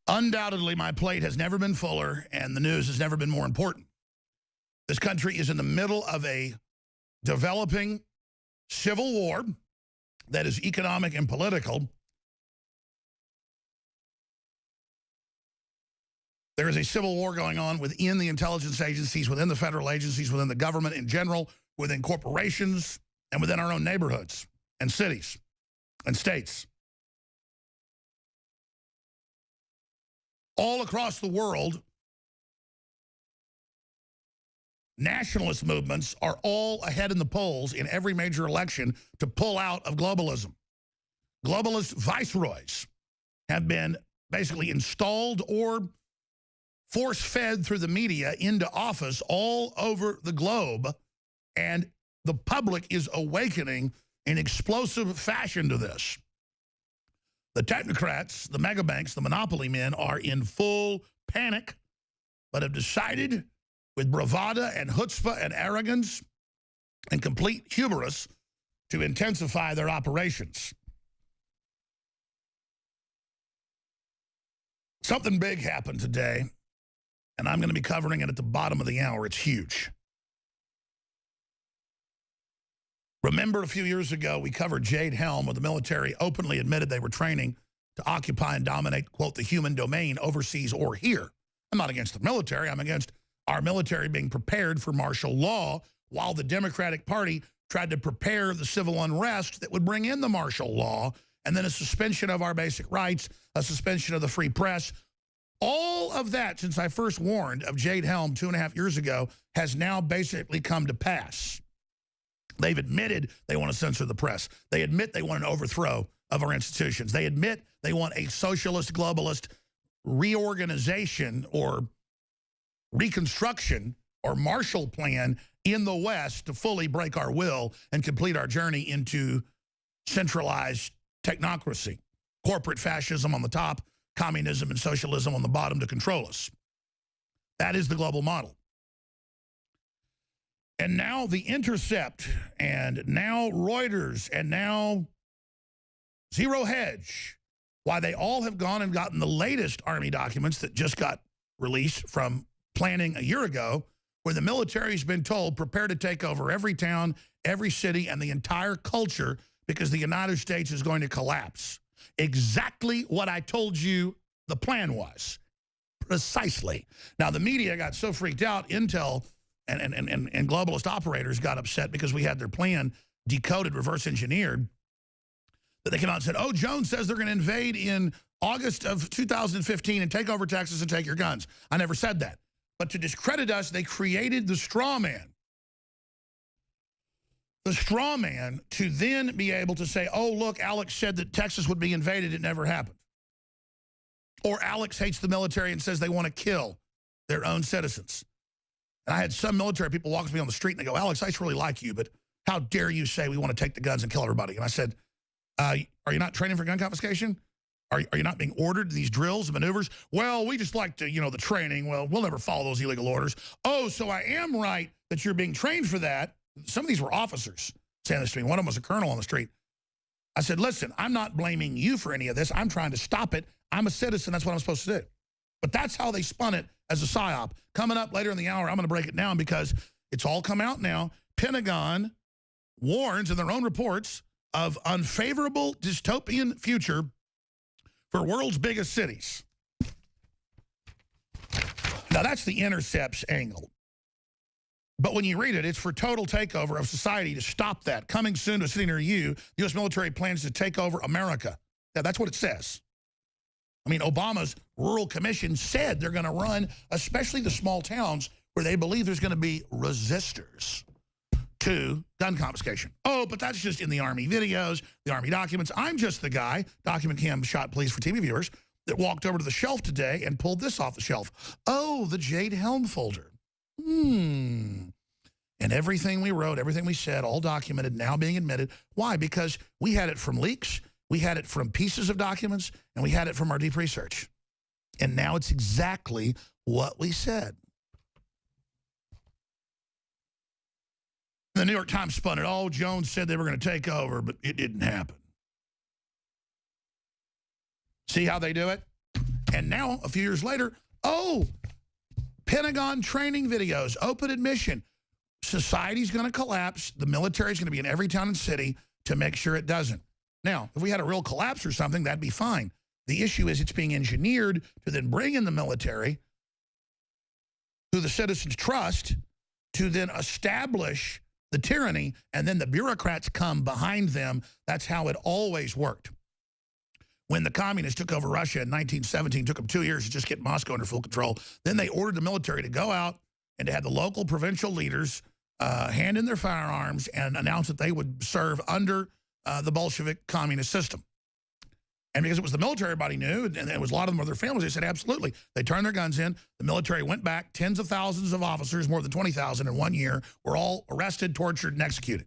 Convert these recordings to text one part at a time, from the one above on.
Undoubtedly, my plate has never been fuller, and the news has never been more important. This country is in the middle of a developing civil war that is economic and political. There is a civil war going on within the intelligence agencies, within the federal agencies, within the government in general, within corporations, and within our own neighborhoods and cities and states. All across the world, nationalist movements are all ahead in the polls in every major election to pull out of globalism. Globalist viceroys have been basically installed or force-fed through the media into office all over the globe, and the public is awakening in explosive fashion to this. The technocrats, the megabanks, the monopoly men are in full panic, but have decided with bravado and chutzpah and arrogance and complete hubris to intensify their operations. Something big happened today, and I'm going to be covering it at the bottom of the hour. It's huge. Remember a few years ago, we covered Jade Helm, where the military openly admitted they were training to occupy and dominate, quote, the human domain overseas or here. I'm not against the military. I'm against our military being prepared for martial law while the Democratic Party tried to prepare the civil unrest that would bring in the martial law, and then a suspension of our basic rights, a suspension of the free press. All of that, since I first warned of Jade Helm 2.5 years ago, has now basically come to pass. They've admitted they want to censor the press. They admit they want an overthrow of our institutions. They admit they want a socialist, globalist reorganization or reconstruction or Marshall Plan in the West to fully break our will and complete our journey into centralized technocracy, corporate fascism on the top, communism and socialism on the bottom to control us. That is the global model. And now The Intercept, and now Reuters, and now Zero Hedge, why they all have gone and gotten the latest Army documents that just got released from planning a year ago, where the military's been told, prepare to take over every town, every city, and the entire culture because the United States is going to collapse. Exactly what I told you the plan was. Precisely. Now, the media got so freaked out, Intel and globalist operators got upset because we had their plan decoded, reverse engineered, that they came out and said, oh, Jones says they're going to invade in August of 2015 and take over Texas and take your guns. I never said that. But to discredit us, they created the straw man. The straw man to then be able to say, oh, look, Alex said that Texas would be invaded. It never happened. Or Alex hates the military and says they want to kill their own citizens. And I had some military people walk to me on the street and they go, Alex, I just really like you, but how dare you say we want to take the guns and kill everybody? And I said, are you not training for gun confiscation? Are you not being ordered these drills and maneuvers? Well, we just like to, the training. Well, we'll never follow those illegal orders. Oh, so I am right that you're being trained for that. Some of these were officers saying this to me. One of them was a colonel on the street. I said, listen, I'm not blaming you for any of this. I'm trying to stop it. I'm a citizen. That's what I'm supposed to do. But that's how they spun it as a psyop. Coming up later in the hour, I'm going to break it down because it's all come out now. Pentagon warns in their own reports of unfavorable dystopian future for world's biggest cities. Now, that's the Intercept's angle. But when you read it, it's for total takeover of society to stop that. Coming soon to a city near you, the U.S. military plans to take over America. Yeah, that's what it says. I mean, Obama's Rural Commission said they're going to run, especially the small towns where they believe there's going to be resistors to gun confiscation. Oh, but that's just in the Army videos, the Army documents. I'm just the guy, document cam shot please for TV viewers, that walked over to the shelf today and pulled this off the shelf. Oh, the Jade Helm folder. And everything we wrote, everything we said, all documented, now being admitted. Why? Because we had it from leaks, we had it from pieces of documents, and we had it from our deep research. And now it's exactly what we said. The New York Times spun it. Oh, Jones said they were going to take over, but it didn't happen. See how they do it? And now, a few years later, oh, Pentagon training videos, open admission. Society's going to collapse. The military is going to be in every town and city to make sure it doesn't. Now, if we had a real collapse or something, that'd be fine. The issue is it's being engineered to then bring in the military, who the citizens trust, to then establish the tyranny, and then the bureaucrats come behind them. That's how it always worked. When the communists took over Russia in 1917, took them 2 years to just get Moscow under full control. Then they ordered the military to go out and to have the local provincial leaders hand in their firearms and announce that they would serve under the Bolshevik communist system. And because it was the military, everybody knew, and it was a lot of them were their families, they said absolutely. They turned their guns in. The military went back. Tens of thousands of officers, more than 20,000 in 1 year, were all arrested, tortured, and executed.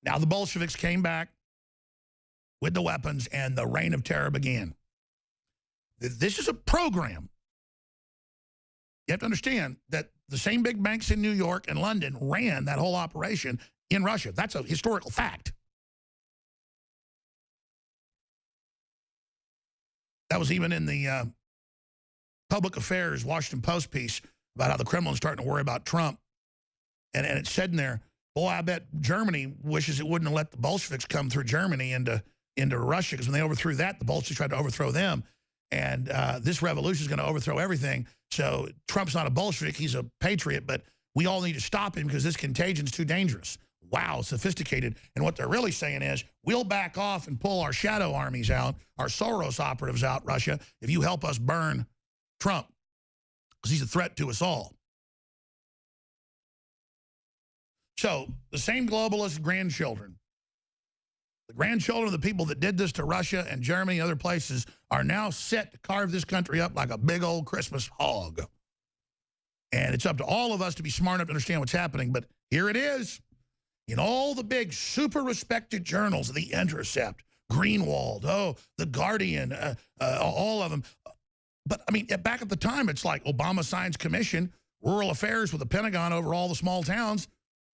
Now the Bolsheviks came back with the weapons, and the reign of terror began. This is a program. You have to understand that the same big banks in New York and London ran that whole operation in Russia. That's a historical fact. That was even in the Public Affairs Washington Post piece about how the Kremlin's starting to worry about Trump. And it said in there, boy, I bet Germany wishes it wouldn't have let the Bolsheviks come through Germany into Russia, because when they overthrew that, the Bolsheviks tried to overthrow them. And this revolution is going to overthrow everything. So Trump's not a Bolshevik, he's a patriot, but we all need to stop him because this contagion's too dangerous. Wow, sophisticated. And what they're really saying is, we'll back off and pull our shadow armies out, our Soros operatives out, Russia, if you help us burn Trump, because he's a threat to us all. So the same globalist grandchildren, the grandchildren of the people that did this to Russia and Germany and other places, are now set to carve this country up like a big old Christmas hog. And it's up to all of us to be smart enough to understand what's happening. But here it is. In all the big, super respected journals, The Intercept, Greenwald, The Guardian, all of them. But, I mean, back at the time, it's like Obama signs commission, rural affairs with the Pentagon over all the small towns.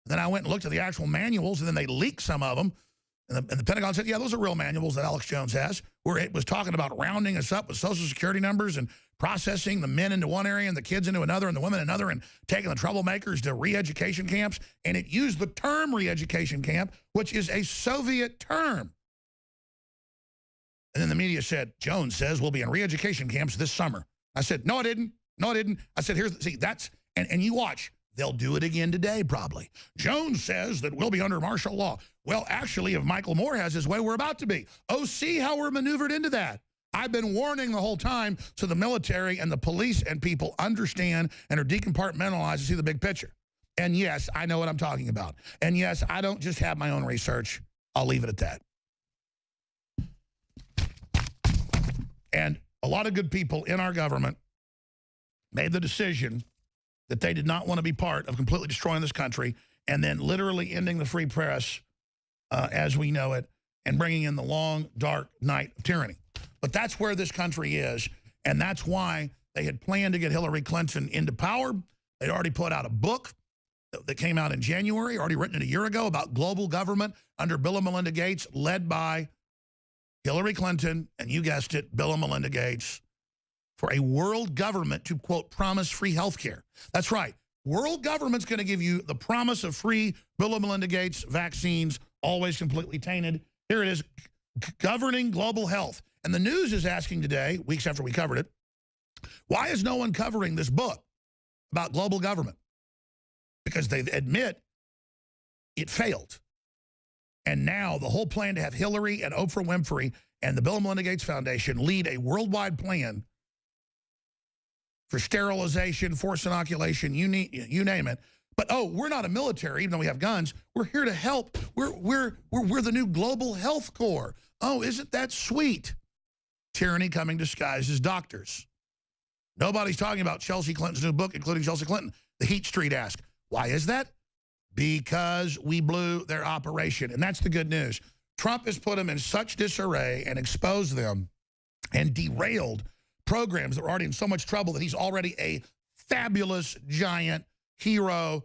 And then I went and looked at the actual manuals, and then they leaked some of them. And the Pentagon said, yeah, those are real manuals that Alex Jones has, where it was talking about rounding us up with Social Security numbers and processing the men into one area and the kids into another and the women another, and taking the troublemakers to re-education camps. And it used the term re-education camp, which is a Soviet term. And then the media said, Jones says we'll be in re-education camps this summer. I said, no, I didn't. No, I didn't. I said, see, that's, and you watch. They'll do it again today, probably. Jones says that we'll be under martial law. Well, actually, if Michael Moore has his way, we're about to be. Oh, see how we're maneuvered into that. I've been warning the whole time, so the military and the police and people understand and are decompartmentalized to see the big picture. And yes, I know what I'm talking about. And yes, I don't just have my own research. I'll leave it at that. And a lot of good people in our government made the decision that they did not want to be part of completely destroying this country and then literally ending the free press as we know it and bringing in the long, dark night of tyranny. But that's where this country is, and that's why they had planned to get Hillary Clinton into power. They'd already put out a book that came out in January, already written it a year ago, about global government under Bill and Melinda Gates, led by Hillary Clinton, and you guessed it, Bill and Melinda Gates, for a world government to, quote, promise free health care. That's right. World government's going to give you the promise of free Bill and Melinda Gates vaccines, always completely tainted. Here it is, governing global health. And the news is asking today, weeks after we covered it, why is no one covering this book about global government? Because they admit it failed. And now the whole plan to have Hillary and Oprah Winfrey and the Bill and Melinda Gates Foundation lead a worldwide plan for sterilization, forced inoculation, you name it. But, oh, we're not a military, even though we have guns. We're here to help. We're the new Global Health Corps. Oh, isn't that sweet? Tyranny coming disguised as doctors. Nobody's talking about Chelsea Clinton's new book, including Chelsea Clinton. The Heat Street ask. Why is that? Because we blew their operation. And that's the good news. Trump has put them in such disarray and exposed them and derailed programs that were already in so much trouble that he's already a fabulous, giant hero,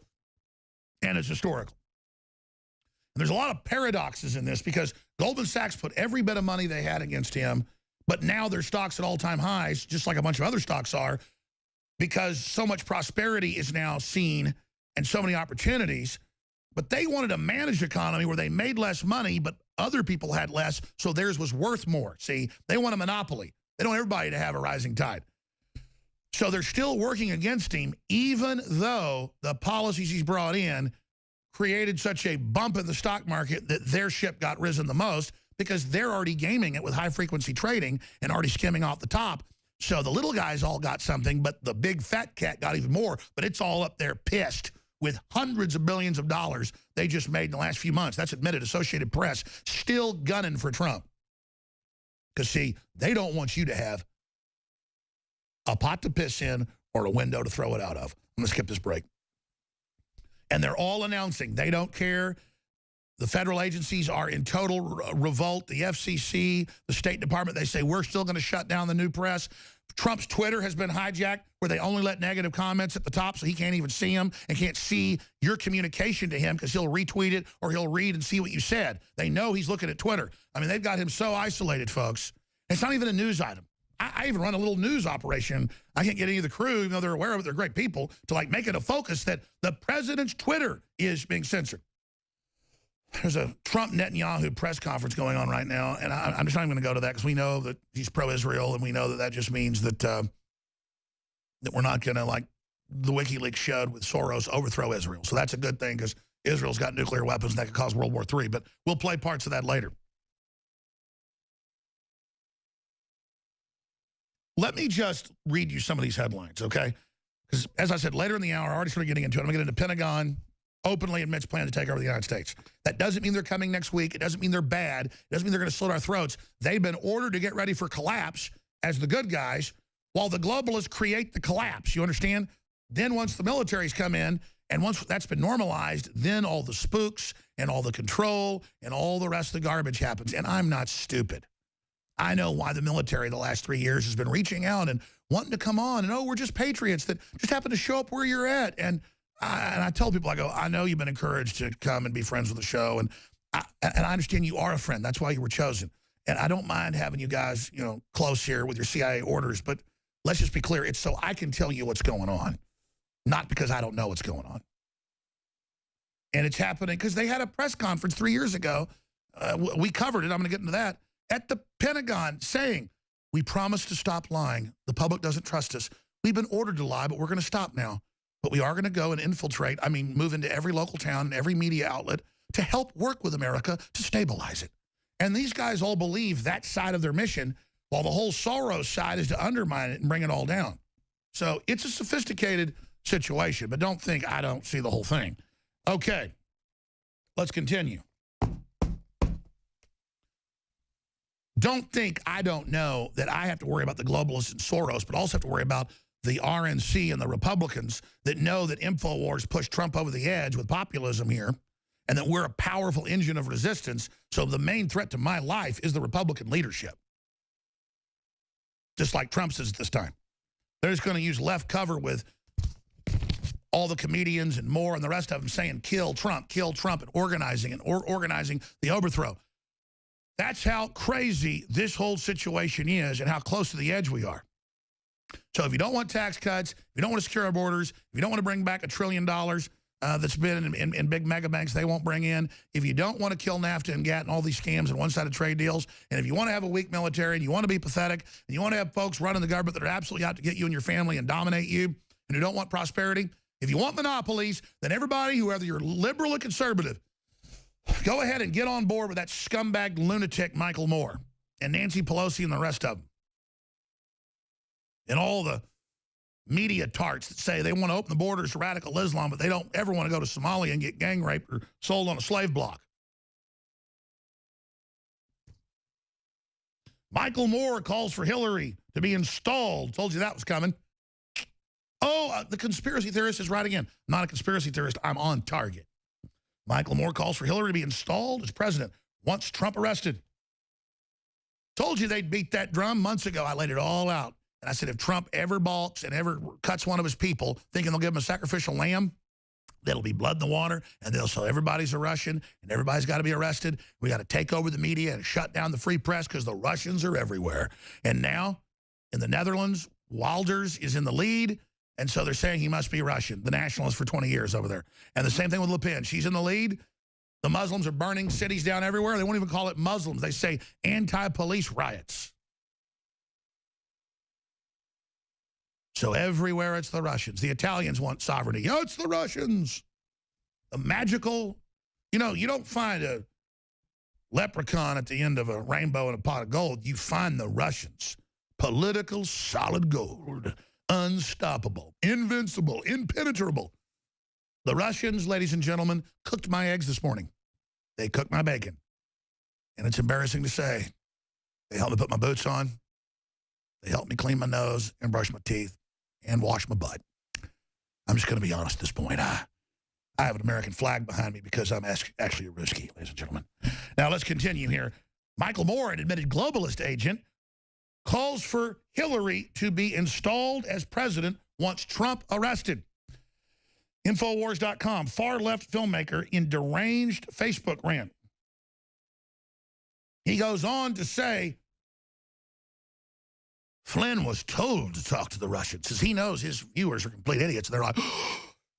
and it's historical. And there's a lot of paradoxes in this because Goldman Sachs put every bit of money they had against him, But now their stocks at all-time highs, just like a bunch of other stocks are, because so much prosperity is now seen and so many opportunities. But they wanted a managed economy where they made less money, but other people had less, so theirs was worth more. See, they want a monopoly. They don't want everybody to have a rising tide. So they're still working against him, even though the policies he's brought in created such a bump in the stock market that their ship got risen the most, because they're already gaming it with high-frequency trading and already skimming off the top. So the little guys all got something, but the big fat cat got even more. But it's all up there pissed with hundreds of billions of dollars they just made in the last few months. That's admitted. Associated Press still gunning for Trump. Because, see, they don't want you to have a pot to piss in or a window to throw it out of. I'm going to skip this break. And they're all announcing they don't care. The federal agencies are in total revolt. The FCC, the State Department, they say we're still going to shut down the new press. Trump's Twitter has been hijacked where they only let negative comments at the top so he can't even see them and can't see your communication to him because he'll retweet it or he'll read and see what you said. They know he's looking at Twitter. I mean, they've got him so isolated, folks. It's not even a news item. I even run a little news operation. I can't get any of the crew, even though they're aware of it, they're great people, to like make it a focus that the president's Twitter is being censored. There's a Trump-Netanyahu press conference going on right now, and I'm just not even going to go to that because we know that he's pro-Israel, and we know that that just means that that we're not going to, like the WikiLeaks showed with Soros, overthrow Israel. So that's a good thing because Israel's got nuclear weapons and that could cause World War III, but we'll play parts of that later. Let me just read you some of these headlines, okay? Because as I said, later in the hour, I already started getting into it. I'm going to get into Pentagon openly admits plan to take over the United States. That doesn't mean they're coming next week. It doesn't mean they're bad. It doesn't mean they're going to slit our throats. They've been ordered to get ready for collapse as the good guys while the globalists create the collapse. You understand? Then once the militaries come in and once that's been normalized, then all the spooks and all the control and all the rest of the garbage happens. And I'm not stupid. I know why the military the last 3 years has been reaching out and wanting to come on and, oh, we're just patriots that just happen to show up where you're at. And I tell people, I go, I know you've been encouraged to come and be friends with the show, and I understand you are a friend. That's why you were chosen. And I don't mind having you guys, you know, close here with your CIA orders, but let's just be clear. It's so I can tell you what's going on, not because I don't know what's going on. And it's happening because they had a press conference 3 years ago. We covered it. I'm going to get into that. At the Pentagon saying, we promised to stop lying. The public doesn't trust us. We've been ordered to lie, but we're going to stop now. But we are going to go and infiltrate, move into every local town and every media outlet to help work with America to stabilize it. And these guys all believe that side of their mission, while the whole Soros side is to undermine it and bring it all down. So it's a sophisticated situation, but don't think I don't see the whole thing. Okay, let's continue. Don't think I don't know that I have to worry about the globalists and Soros, but also have to worry about the RNC and the Republicans that know that InfoWars pushed Trump over the edge with populism here and that we're a powerful engine of resistance. So the main threat to my life is the Republican leadership. Just like Trump says at this time. They're just going to use left cover with all the comedians and more and the rest of them saying, kill Trump, and organizing the overthrow. That's how crazy this whole situation is and how close to the edge we are. So if you don't want tax cuts, if you don't want to secure our borders, if you don't want to bring back $1 trillion that's been in big mega banks they won't bring in, if you don't want to kill NAFTA and GATT and all these scams and one-sided trade deals, and if you want to have a weak military and you want to be pathetic and you want to have folks running the government that are absolutely out to get you and your family and dominate you and who don't want prosperity, if you want monopolies, then everybody, whether you're liberal or conservative, go ahead and get on board with that scumbag lunatic Michael Moore and Nancy Pelosi and the rest of them. And all the media tarts that say they want to open the borders to radical Islam, but they don't ever want to go to Somalia and get gang raped or sold on a slave block. Michael Moore calls for Hillary to be installed. Told you that was coming. Oh, the conspiracy theorist is right again. I'm not a conspiracy theorist. I'm on target. Michael Moore calls for Hillary to be installed as president. Wants Trump arrested. Told you they'd beat that drum months ago. I laid it all out. And I said, if Trump ever balks and ever cuts one of his people, thinking they'll give him a sacrificial lamb, There'll be blood in the water, and they'll say everybody's a Russian, and everybody's got to be arrested. We got to take over the media and shut down the free press because the Russians are everywhere. And now, in the Netherlands, Wilders is in the lead, and so they're saying he must be Russian, the nationalist for 20 years over there. And the same thing with Le Pen. She's in the lead. The Muslims are burning cities down everywhere. They won't even call it Muslims. They say anti-police riots. So everywhere it's the Russians. The Italians want sovereignty. Oh, it's the Russians. The magical, you know, you don't find a leprechaun at the end of a rainbow in a pot of gold. You find the Russians. Political solid gold. Unstoppable. Invincible. Impenetrable. The Russians, ladies and gentlemen, cooked my eggs this morning. They cooked my bacon. And it's embarrassing to say. They helped me put my boots on. They helped me clean my nose and brush my teeth and wash my butt. I'm just going to be honest at this point. I have an American flag behind me because I'm actually a Ruski, ladies and gentlemen. Now, let's continue here. Michael Moore, an admitted globalist agent, calls for Hillary to be installed as president once Trump arrested. Infowars.com, far-left filmmaker in deranged Facebook rant. He goes on to say, Flynn was told to talk to the Russians because he knows his viewers are complete idiots. They're like,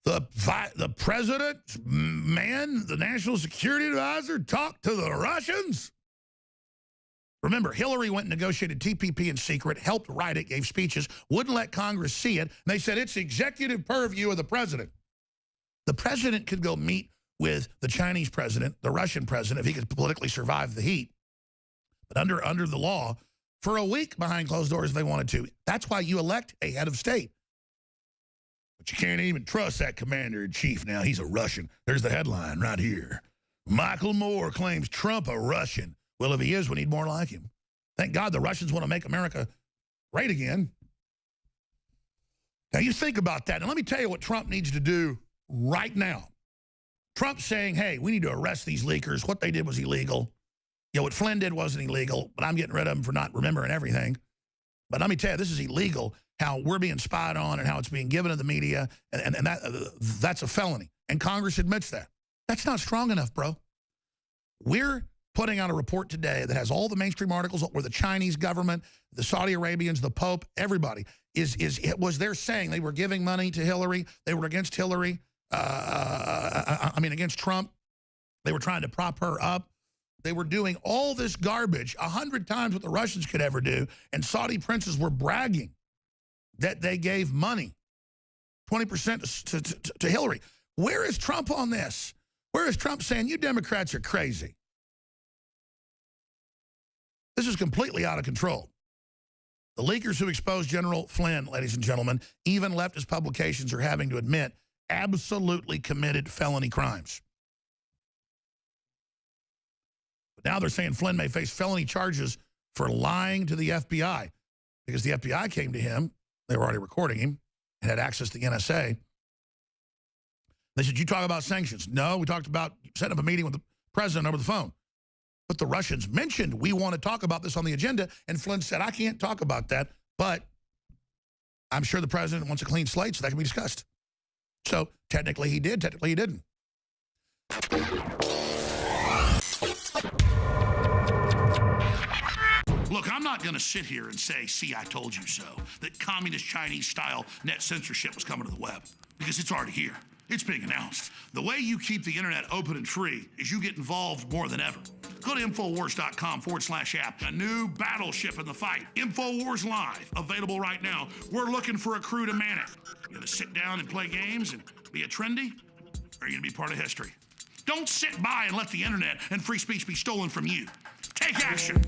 the president, man, the national security advisor, talked to the Russians? Remember, Hillary went and negotiated TPP in secret, helped write it, gave speeches, wouldn't let Congress see it. And they said it's executive purview of the president. The president could go meet with the Chinese president, the Russian president, if he could politically survive the heat. But under the law, for a week behind closed doors if they wanted to. That's why you elect a head of state. But you can't even trust that commander-in-chief now. He's a Russian. There's the headline right here. Michael Moore claims Trump a Russian. Well, if he is, we need more like him. Thank God the Russians want to make America great again. Now, you think about that. And let me tell you what Trump needs to do right now. Trump's saying, hey, we need to arrest these leakers. What they did was illegal. You know, what Flynn did wasn't illegal, but I'm getting rid of him for not remembering everything. But let me tell you, this is illegal, how we're being spied on and how it's being given to the media, and that's a felony. And Congress admits that. That's not strong enough, bro. We're putting out a report today that has all the mainstream articles where the Chinese government, the Saudi Arabians, the Pope, everybody was there saying they were giving money to Hillary. They were against Hillary, against Trump. They were trying to prop her up. They were doing all this garbage, 100 times what the Russians could ever do, and Saudi princes were bragging that they gave money, 20% to Hillary. Where is Trump on this? Where is Trump saying, you Democrats are crazy? This is completely out of control. The leakers who exposed General Flynn, ladies and gentlemen, even leftist publications are having to admit, absolutely committed felony crimes. But now they're saying Flynn may face felony charges for lying to the FBI because the FBI came to him. They were already recording him and had access to the NSA. They said, you talk about sanctions. No, we talked about setting up a meeting with the president over the phone. But the Russians mentioned, we want to talk about this on the agenda. And Flynn said, I can't talk about that, but I'm sure the president wants a clean slate, so that can be discussed. So technically he did, technically he didn't. Look, I'm not going to sit here and say, see, I told you so, that communist Chinese-style net censorship was coming to the web, because it's already here. It's being announced. The way you keep the internet open and free is you get involved more than ever. Go to Infowars.com/app. A new battleship in the fight. Infowars Live, available right now. We're looking for a crew to man it. You going to sit down and play games and be a trendy? Or are you going to be part of history? Don't sit by and let the internet and free speech be stolen from you. Take action.